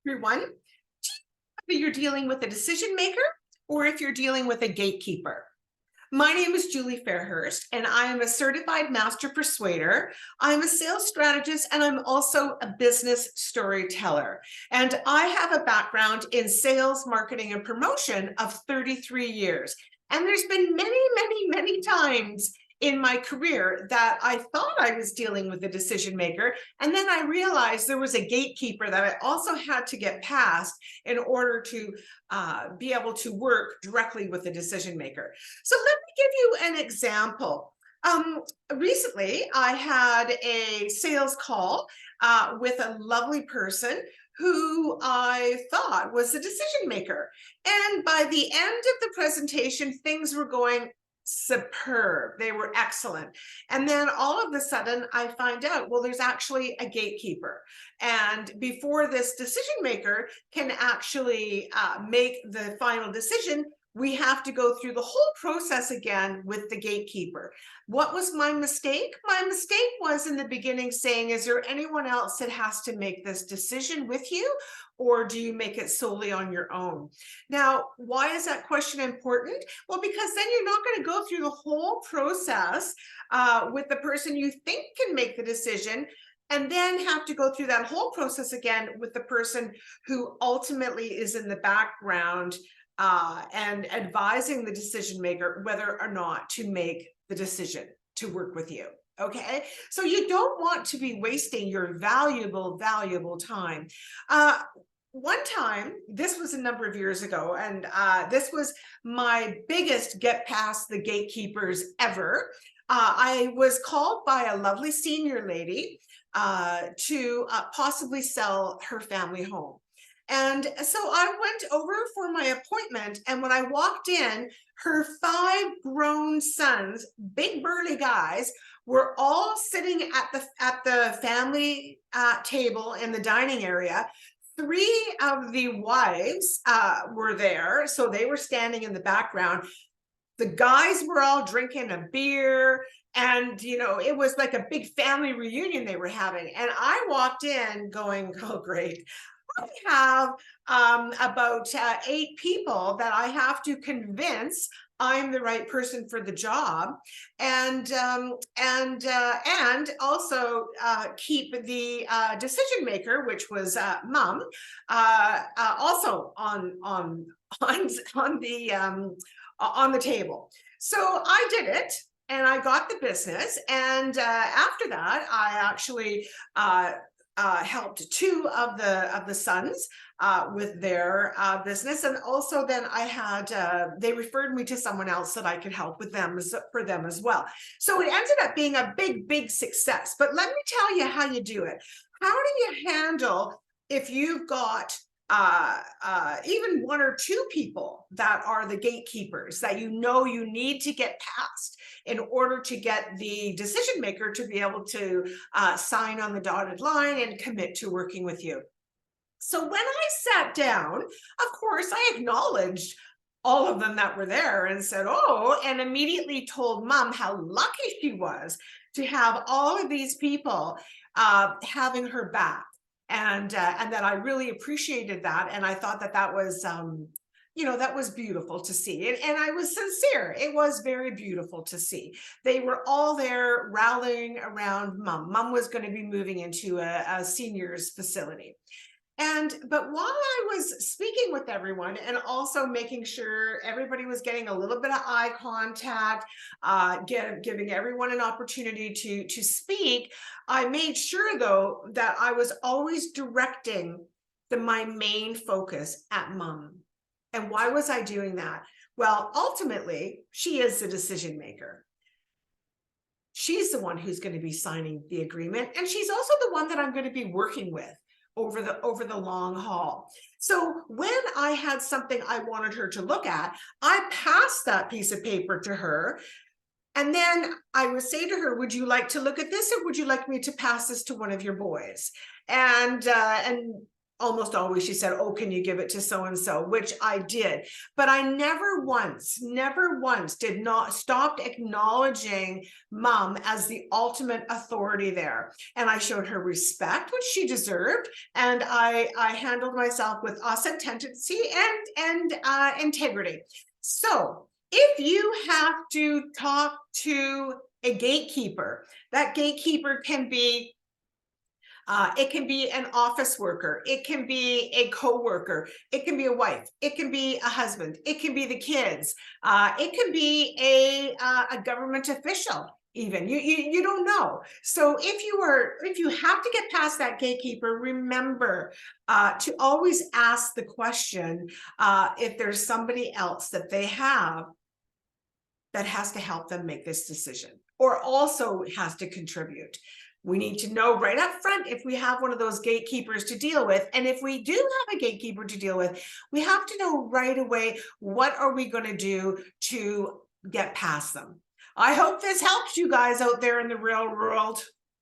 Everyone, whether you're dealing with a decision maker or if you're dealing with a gatekeeper. My name is Julie Fairhurst, and I am a certified master persuader. I'm a sales strategist, and I'm also a business storyteller. And I have a background in sales, marketing, and promotion of 33 years. And there's been many times in my career that I thought I was dealing with a decision maker. And then I realized there was a gatekeeper that I also had to get past in order to be able to work directly with the decision maker. So let me give you an example. Recently, I had a sales call with a lovely person who I thought was a decision maker. And by the end of the presentation, things were going superb. They were excellent. And then all of a sudden I find out, well, there's actually a gatekeeper. And before this decision maker can actually make the final decision, we have to go through the whole process again with the gatekeeper. What was my mistake? My mistake was in the beginning saying, is there anyone else that has to make this decision with you? Or do you make it solely on your own? Now, why is that question important? Well, because then you're not going to go through the whole process with the person you think can make the decision, and then have to go through that whole process again with the person who ultimately is in the background and advising the decision maker whether or not to make the decision to work with you. Okay, so you don't want to be wasting your valuable time. One time, this was a number of years ago, and this was my biggest get past the gatekeepers ever. I was called by a lovely senior lady to possibly sell her family home. And so I went over for my appointment, and when I walked in, her 5 grown sons, big burly guys, were all sitting at the family table in the dining area. 3 of the wives were there, so they were standing in the background. The guys were all drinking a beer, and it was like a big family reunion they were having. And I walked in going, oh great, I have about 8 people that I have to convince I'm the right person for the job, and also keep the decision maker, which was mom, also on the table. So I did it, and I got the business. And after that, I actually helped 2 of the sons with their business, and also then I had they referred me to someone else that I could help with them for them as well. So it ended up being a big success. But let me tell you how you do it. How do you handle if you've got even 1 or 2 people that are the gatekeepers that you need to get past in order to get the decision maker to be able to sign on the dotted line and commit to working with you? So when I sat down, of course, I acknowledged all of them that were there and said, oh, and immediately told mom how lucky she was to have all of these people having her back. And that I really appreciated that. And I thought that was, that was beautiful to see. And I was sincere. It was very beautiful to see. They were all there rallying around mom. Mom was going to be moving into a seniors facility. But while I was speaking with everyone and also making sure everybody was getting a little bit of eye contact, giving everyone an opportunity to speak, I made sure, though, that I was always directing my main focus at mom. And why was I doing that? Well, ultimately, she is the decision maker. She's the one who's going to be signing the agreement, and she's also the one that I'm going to be working with over the long haul. So when I had something I wanted her to look at, I passed that piece of paper to her, and then I would say to her, would you like to look at this, or would you like me to pass this to one of your boys? And almost always she said, oh, can you give it to so-and-so, which I did. But I never once did not stop acknowledging mom as the ultimate authority there. And I showed her respect, which she deserved. And I handled myself with authenticity and integrity. So if you have to talk to a gatekeeper, that gatekeeper can be it can be an office worker, it can be a co-worker, it can be a wife, it can be a husband, it can be the kids, it can be a government official. Even you don't know. So if you have to get past that gatekeeper, remember to always ask the question if there's somebody else that they have that has to help them make this decision or also has to contribute. We need to know right up front if we have one of those gatekeepers to deal with. And if we do have a gatekeeper to deal with, we have to know right away, what are we going to do to get past them? I hope this helps you guys out there in the real world.